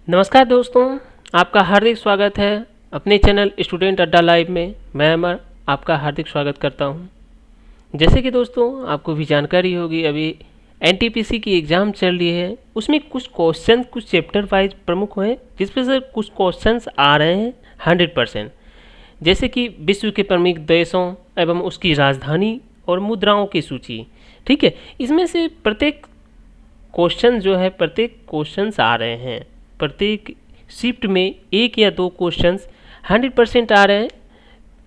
नमस्कार दोस्तों, आपका हार्दिक स्वागत है अपने चैनल स्टूडेंट अड्डा लाइव में। मैं अमर आपका हार्दिक स्वागत करता हूं। जैसे कि दोस्तों आपको भी जानकारी होगी, अभी एनटीपीसी की एग्ज़ाम चल रही है। उसमें कुछ क्वेश्चन कुछ चैप्टर वाइज प्रमुख हैं, जिसमें से कुछ क्वेश्चंस आ रहे हैं 100%। जैसे कि विश्व के प्रमुख देशों एवं उसकी राजधानी और मुद्राओं की सूची। ठीक है, इसमें से प्रत्येक क्वेश्चंस आ रहे हैं। प्रत्येक शिफ्ट में एक या दो क्वेश्चंस 100% आ रहे हैं।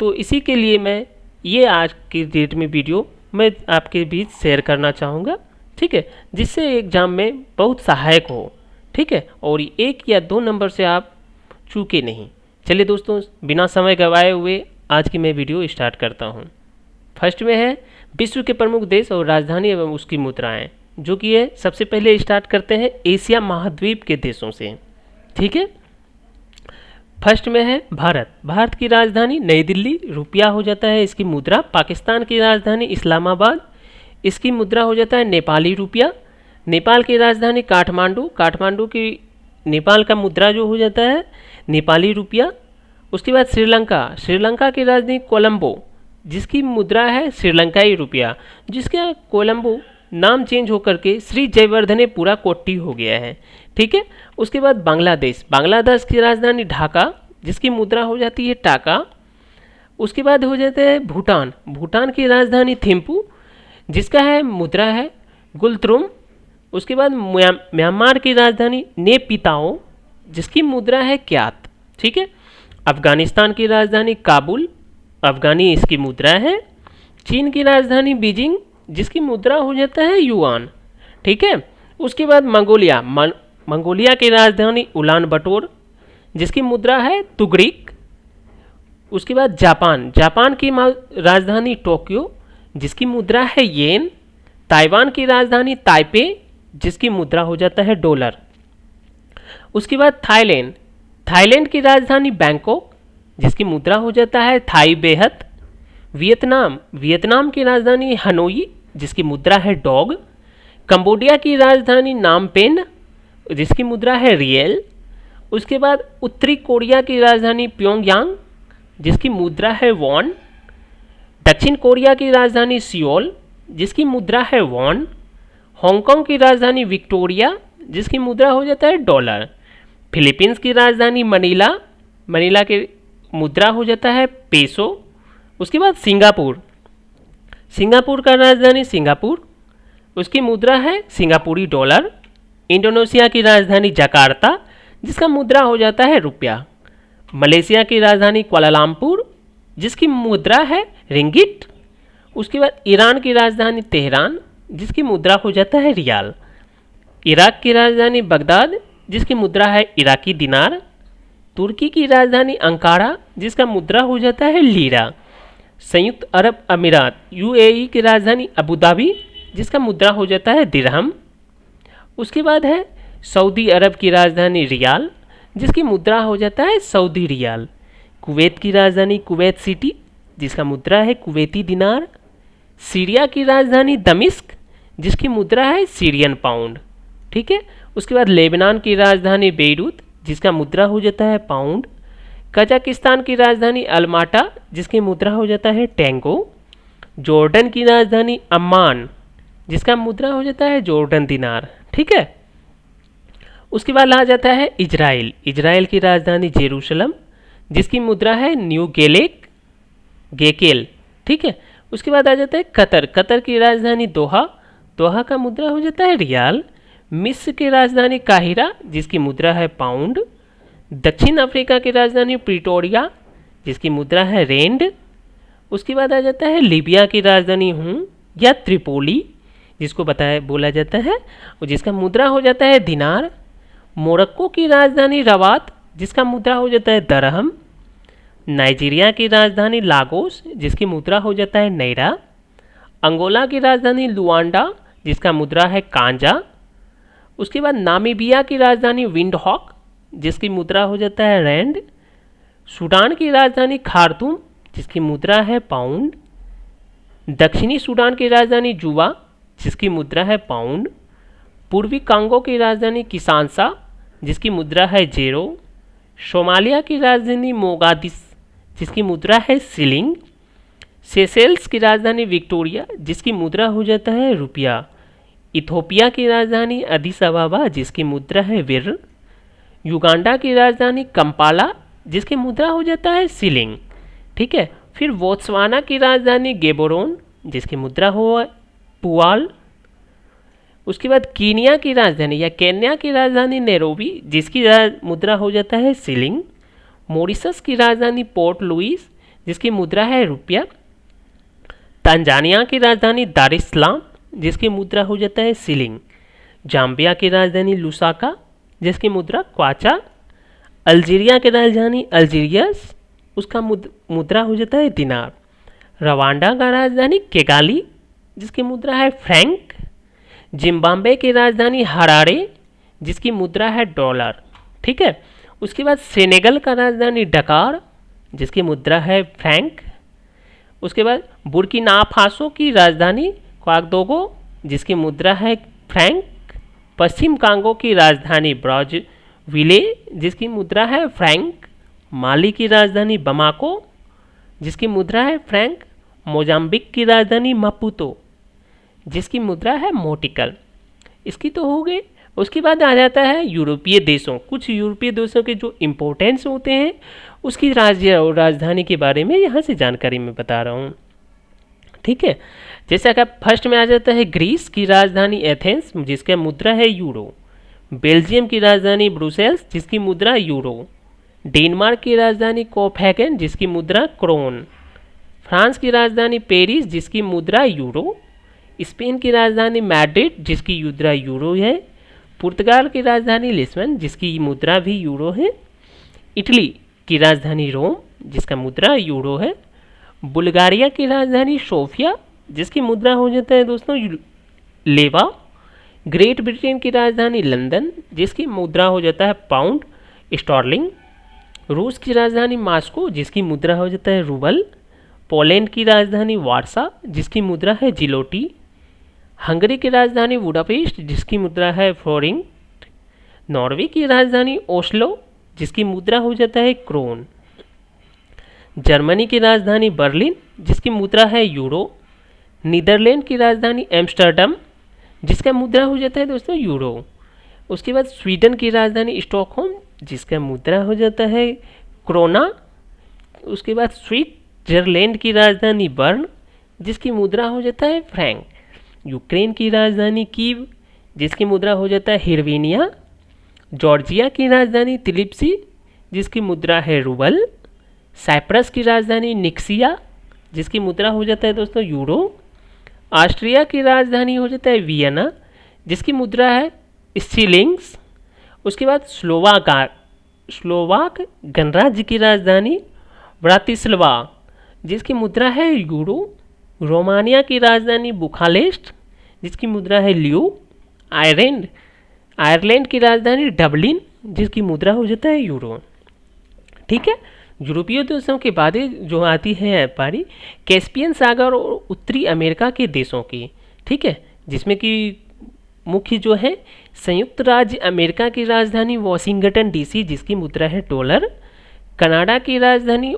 तो इसी के लिए मैं ये आज की डेट में वीडियो मैं आपके बीच शेयर करना चाहूँगा। ठीक है, जिससे एग्ज़ाम में बहुत सहायक हो। ठीक है, और एक या दो नंबर से आप चूके नहीं। चलिए दोस्तों, बिना समय गंवाए हुए आज की मैं वीडियो स्टार्ट करता हूँ। फर्स्ट में है विश्व के प्रमुख देश और राजधानी एवं उसकी मुद्राएं, जो कि है सबसे पहले स्टार्ट करते हैं एशिया महाद्वीप के देशों से। ठीक है, फर्स्ट में है भारत की राजधानी नई दिल्ली, रुपया हो जाता है इसकी मुद्रा। पाकिस्तान की राजधानी इस्लामाबाद, इसकी मुद्रा हो जाता है नेपाली रुपया। नेपाल की राजधानी काठमांडू की नेपाल का मुद्रा जो हो जाता है नेपाली रुपया। उसके बाद श्रीलंका की राजधानी कोलंबो, जिसकी मुद्रा है श्रीलंकाई रुपया, जिसका कोलंबो नाम चेंज होकर के श्री जयवर्धनेपुरा कोट्टी हो गया है। ठीक है, उसके बाद बांग्लादेश की राजधानी ढाका, जिसकी मुद्रा हो जाती है टाका। उसके बाद हो जाता है भूटान की राजधानी थिम्पू, जिसका है मुद्रा है गुलत्रुम। उसके बाद म्यांमार की राजधानी नेपिताओ, जिसकी मुद्रा है क्यात। ठीक है, अफगानिस्तान की राजधानी काबुल, अफगानी इसकी मुद्रा है। चीन की राजधानी बीजिंग, जिसकी मुद्रा हो जाता है युआन। ठीक है, उसके बाद मंगोलिया की राजधानी उलान बटोर, जिसकी मुद्रा है तुगरिक। उसके बाद जापान की राजधानी टोक्यो, जिसकी मुद्रा है येन। ताइवान की राजधानी ताइपे, जिसकी मुद्रा हो जाता है डॉलर। उसके बाद थाईलैंड की राजधानी बैंकॉक, जिसकी मुद्रा हो जाता है थाई बेहत। वियतनाम की राजधानी हनोई, जिसकी मुद्रा है डॉग। कंबोडिया की राजधानी नामपेन, जिसकी मुद्रा है रियल। उसके बाद उत्तरी कोरिया की राजधानी प्योंगयांग, जिसकी मुद्रा है वॉन। दक्षिण कोरिया की राजधानी सियोल, जिसकी मुद्रा है वॉन। हांगकांग की राजधानी विक्टोरिया, जिसकी मुद्रा हो जाता है डॉलर। फिलीपींस की राजधानी मनीला की मुद्रा हो जाता है पेसो। उसके बाद सिंगापुर का राजधानी सिंगापुर, उसकी मुद्रा है सिंगापुरी डॉलर। इंडोनेशिया की राजधानी जकार्ता, जिसका मुद्रा हो जाता है रुपया। मलेशिया की राजधानी कुआलालंपुर, जिसकी मुद्रा है रिंगिट। उसके बाद ईरान की राजधानी तेहरान, जिसकी मुद्रा हो जाता है रियाल। इराक की राजधानी बगदाद, जिसकी मुद्रा है इराकी दिनार। तुर्की की राजधानी अंकारा, जिसका मुद्रा हो जाता है लीरा। संयुक्त अरब अमीरात यूएई की राजधानी अबू धाबी, जिसका मुद्रा हो जाता है दिरहम। उसके बाद है सऊदी अरब की राजधानी रियाल, जिसकी मुद्रा हो जाता है सऊदी रियाल। कुवैत की राजधानी कुवैत सिटी, जिसका मुद्रा है कुवैती दिनार। सीरिया की राजधानी दमिश्क, जिसकी मुद्रा है सीरियन पाउंड। ठीक है, उसके बाद लेबनान की राजधानी बेरूत, जिसका मुद्रा हो जाता है पाउंड। कजाकिस्तान की राजधानी अलमाटा, जिसकी मुद्रा हो जाता है टेंगो। जॉर्डन की राजधानी अम्मान, जिसका मुद्रा हो जाता है जॉर्डन दिनार। ठीक है, उसके बाद आ जाता है इजराइल की राजधानी जेरूशलम, जिसकी मुद्रा है न्यू गेकेल। ठीक है, उसके बाद आ जाता है कतर की राजधानी दोहा का मुद्रा हो जाता है रियाल। मिस्र की राजधानी काहिरा, जिसकी मुद्रा है पाउंड। दक्षिण अफ्रीका की राजधानी प्रिटोरिया, जिसकी मुद्रा है रेंड। उसके बाद आ जाता है लीबिया की राजधानी या त्रिपोली, जिसको बोला जाता है, और जिसका मुद्रा हो जाता है दिनार। मोरक्को की राजधानी रवात, जिसका मुद्रा हो जाता है दरहम। नाइजीरिया की राजधानी लागोस, जिसकी मुद्रा हो जाता है नैरा। अंगोला की राजधानी लुआंडा, जिसका मुद्रा है कांजा। उसके बाद नामीबिया की राजधानी विंडहॉक, जिसकी मुद्रा हो जाता है रैंड। सूडान की राजधानी खार्तूम, जिसकी मुद्रा है पाउंड। दक्षिणी सूडान की राजधानी जुबा, जिसकी मुद्रा है पाउंड। पूर्वी कांगो की राजधानी किसानसा, जिसकी मुद्रा है जेरो। सोमालिया की राजधानी मोगादिश, जिसकी मुद्रा है शिलिंग। सेशेल्स की राजधानी विक्टोरिया, जिसकी मुद्रा हो जाता है रुपया। इथोपिया की राजधानी अदिस अबाबा, जिसकी मुद्रा है विर। युगांडा की राजधानी कंपाला, जिसकी मुद्रा हो जाता है शिलिंग। ठीक है, फिर बोत्सवाना की राजधानी गेबोरोन, जिसकी मुद्रा हो पुआल। उसके बाद कीनिया की राजधानी या केन्या की राजधानी नैरोबी, जिसकी मुद्रा हो जाता है शिलिंग। मॉरिशस की राजधानी पोर्ट लुइस, जिसकी मुद्रा है रुपया। तंजानिया की राजधानी दार इस सलाम, जिसकी मुद्रा हो जाता है शिलिंग। जाम्बिया की राजधानी लुसाका, जिसकी मुद्रा क्वाचा। अल्जीरिया की राजधानी अल्जीरियस, उसका मुद्रा हो जाता है दिनार। रवांडा का राजधानी केगाली, जिसकी मुद्रा है फ्रैंक। जिम्बाब्वे की राजधानी हरारे, जिसकी मुद्रा है डॉलर। ठीक है, उसके बाद सेनेगल का राजधानी डकार, जिसकी मुद्रा है फ्रैंक। उसके बाद बुर्किना फासो की राजधानी क्वागदोगो, जिसकी मुद्रा है फ्रैंक। पश्चिम कांगो की राजधानी ब्राज़विले, जिसकी मुद्रा है फ्रैंक। माली की राजधानी बमाको, जिसकी मुद्रा है फ्रैंक। मोजाम्बिक की राजधानी मापुतो, जिसकी मुद्रा है मोटिकल। इसकी तो हो गई। उसके बाद आ जाता है यूरोपीय देशों। कुछ यूरोपीय देशों के जो इम्पोर्टेंस होते हैं उसकी राज्य और राजधानी के बारे में यहाँ से जानकारी मैं बता रहा हूँ। ठीक है, जैसा कि फर्स्ट में आ जाता है ग्रीस की राजधानी एथेंस, जिसका मुद्रा है यूरो। बेल्जियम की राजधानी ब्रुसेल्स, जिसकी मुद्रा यूरो। डेनमार्क की राजधानी कोपेनहेगन, जिसकी मुद्रा क्रोन। फ्रांस की राजधानी पेरिस, जिसकी मुद्रा यूरो। स्पेन की राजधानी मैड्रिड, जिसकी मुद्रा यूरो है। पुर्तगाल की राजधानी लिस्बन, जिसकी मुद्रा भी यूरो है। इटली की राजधानी रोम, जिसका मुद्रा यूरो है। बुल्गारिया की राजधानी सोफिया, जिसकी मुद्रा हो जाता है दोस्तों लेवा। ग्रेट ब्रिटेन की राजधानी लंदन, जिसकी मुद्रा हो जाता है पाउंड स्टर्लिंग। रूस की राजधानी मॉस्को, जिसकी मुद्रा हो जाता है रूबल। पोलैंड की राजधानी वार्सा, जिसकी मुद्रा है जिलोटी। हंगरी की राजधानी बुडापेस्ट, जिसकी मुद्रा है फ्लोरिंग। नॉर्वे की राजधानी ओस्लो, जिसकी मुद्रा हो जाता है क्रोन। जर्मनी की राजधानी बर्लिन, जिसकी मुद्रा है यूरो। नीदरलैंड की राजधानी एम्स्टर्डम, जिसका मुद्रा हो जाता है दोस्तों यूरो। उसके बाद स्वीडन की राजधानी स्टॉकहोम, जिसका मुद्रा हो जाता है क्रोना। उसके बाद स्विट्जरलैंड की राजधानी बर्न, जिसकी मुद्रा हो जाता है फ्रैंक। यूक्रेन की राजधानी कीव, जिसकी मुद्रा हो जाता है हिरवेनिया। जॉर्जिया की राजधानी तिलिप्सी, जिसकी मुद्रा है रूबल। साइप्रस की राजधानी निक्सिया, जिसकी मुद्रा हो जाता है दोस्तों यूरो। ऑस्ट्रिया की राजधानी हो जाता है वियना, जिसकी मुद्रा है स्टिलिंग्स। उसके बाद स्लोवाक गणराज्य की राजधानी ब्रातिस्लावा, जिसकी मुद्रा है यूरो। रोमानिया की राजधानी बुखारेस्ट, जिसकी मुद्रा है ल्यू। आयरलैंड की राजधानी डबलिन, जिसकी मुद्रा हो जाता है यूरो। ठीक है, यूरोपीय देशों के बाद जो आती है पारी कैस्पियन सागर और उत्तरी अमेरिका के देशों की। ठीक है, जिसमें कि मुख्य जो है संयुक्त राज्य अमेरिका की राजधानी वॉशिंगटन डीसी, जिसकी मुद्रा है डॉलर। कनाडा की राजधानी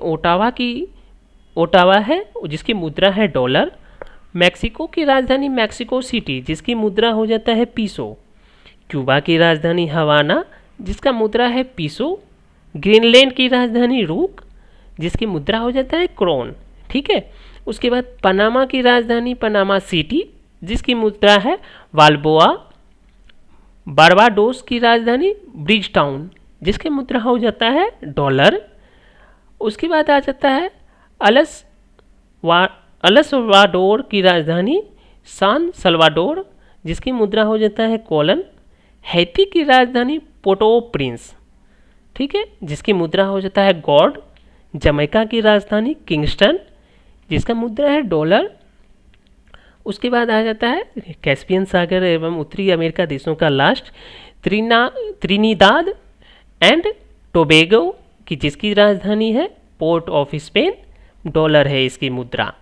ओटावा है, जिसकी मुद्रा है डॉलर। मैक्सिको की राजधानी मैक्सिको सिटी, जिसकी मुद्रा हो जाता है पीसो। क्यूबा की राजधानी हवाना, जिसका मुद्रा है पीसो। ग्रीनलैंड की राजधानी रूक, जिसकी मुद्रा हो जाता है क्रोन। ठीक है, उसके बाद पनामा की राजधानी पनामा सिटी, जिसकी मुद्रा है वाल्बोआ। बारबाडोस की राजधानी ब्रिज टाउन, जिसकी मुद्रा हो जाता है डॉलर। उसके बाद आ जाता है अलसवाडोर की राजधानी सान सल्वाडोर, जिसकी मुद्रा हो जाता है कोलन। हैती की राजधानी पोर्टो प्रिंस, ठीक है, जिसकी मुद्रा हो जाता है गॉड। जमैका की राजधानी किंगस्टन, जिसका मुद्रा है डॉलर। उसके बाद आ जाता है कैस्पियन सागर एवं उत्तरी अमेरिका देशों का लास्ट त्रिनिदाद एंड टोबैगो की, जिसकी राजधानी है पोर्ट ऑफ स्पेन। डॉलर है इसकी मुद्रा।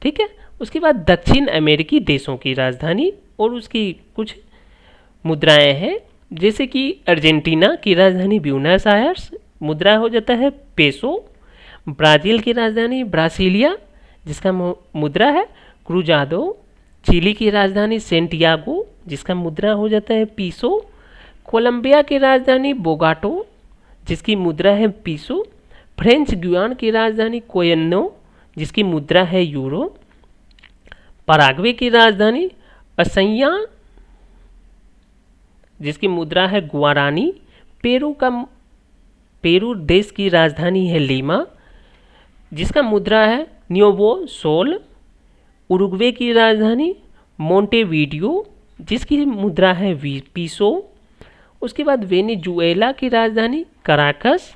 ठीक है, उसके बाद दक्षिण अमेरिकी देशों की राजधानी और उसकी कुछ मुद्राएं हैं। जैसे कि अर्जेंटीना की राजधानी ब्यूनस आयर्स, मुद्रा हो जाता है पेसो। ब्राज़ील की राजधानी ब्रासिलिया, जिसका मुद्रा है क्रूजादो। चिली की राजधानी सेंटियागो, जिसका मुद्रा हो जाता है पीसो। कोलंबिया की राजधानी बोगाटो, जिसकी मुद्रा है पीसो। फ्रेंच गुयाना की राजधानी कोयन्नो, जिसकी मुद्रा है यूरो। पराग्वे की राजधानी असैया, जिसकी मुद्रा है गुआरानी। पेरू देश की राजधानी है लीमा, जिसका मुद्रा है न्योवो सोल। उरुग्वे की राजधानी मोंटेवीडियो, जिसकी मुद्रा है पीसो। उसके बाद वेनेजुएला की राजधानी कराकस,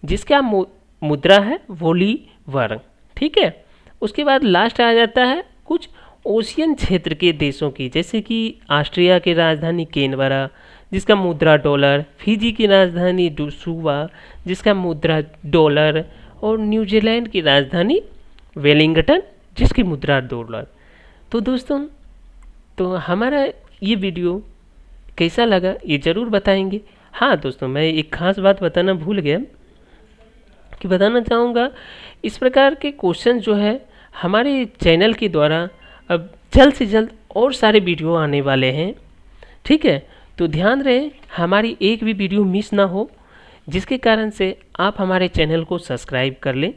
जिसका मुद्रा है बोलीवर। ठीक है, उसके बाद लास्ट आ जाता है कुछ ओशियन क्षेत्र के देशों की, जैसे कि ऑस्ट्रिया की राजधानी कैनबरा, जिसका मुद्रा डॉलर। फिजी की राजधानी डुसुवा, जिसका मुद्रा डॉलर। और न्यूजीलैंड की राजधानी वेलिंगटन, जिसकी मुद्रा डॉलर। तो दोस्तों, तो हमारा ये वीडियो कैसा लगा ये ज़रूर बताएंगे। हाँ दोस्तों, मैं एक ख़ास बात बताना भूल गया कि बताना चाहूँगा, इस प्रकार के क्वेश्चन जो है हमारे चैनल के द्वारा अब जल्द से जल्द और सारे वीडियो आने वाले हैं। ठीक है, तो ध्यान रहे हमारी एक भी वीडियो मिस ना हो, जिसके कारण से आप हमारे चैनल को सब्सक्राइब कर लें,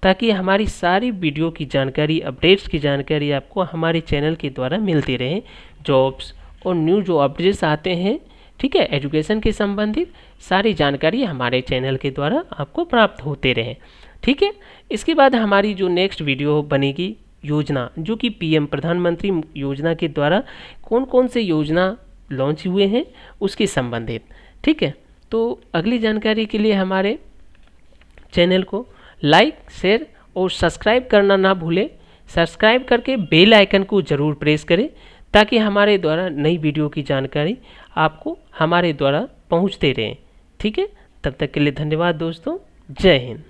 ताकि हमारी सारी वीडियो की जानकारी, अपडेट्स की जानकारी आपको हमारे चैनल के द्वारा मिलती रहे। जॉब्स और न्यू जो अपडेट्स आते हैं, ठीक है, एजुकेशन के संबंधित सारी जानकारी हमारे चैनल के द्वारा आपको प्राप्त होते रहे। ठीक है, इसके बाद हमारी जो नेक्स्ट वीडियो बनेगी योजना, जो कि पीएम प्रधानमंत्री योजना के द्वारा कौन कौन से योजना लॉन्च हुए हैं उसके संबंधित। ठीक है, तो अगली जानकारी के लिए हमारे चैनल को लाइक, शेयर और सब्सक्राइब करना ना भूलें। सब्सक्राइब करके बेल आइकन को ज़रूर प्रेस करें, ताकि हमारे द्वारा नई वीडियो की जानकारी आपको हमारे द्वारा पहुंचते रहें। ठीक है, तब तक के लिए धन्यवाद दोस्तों। जय हिंद।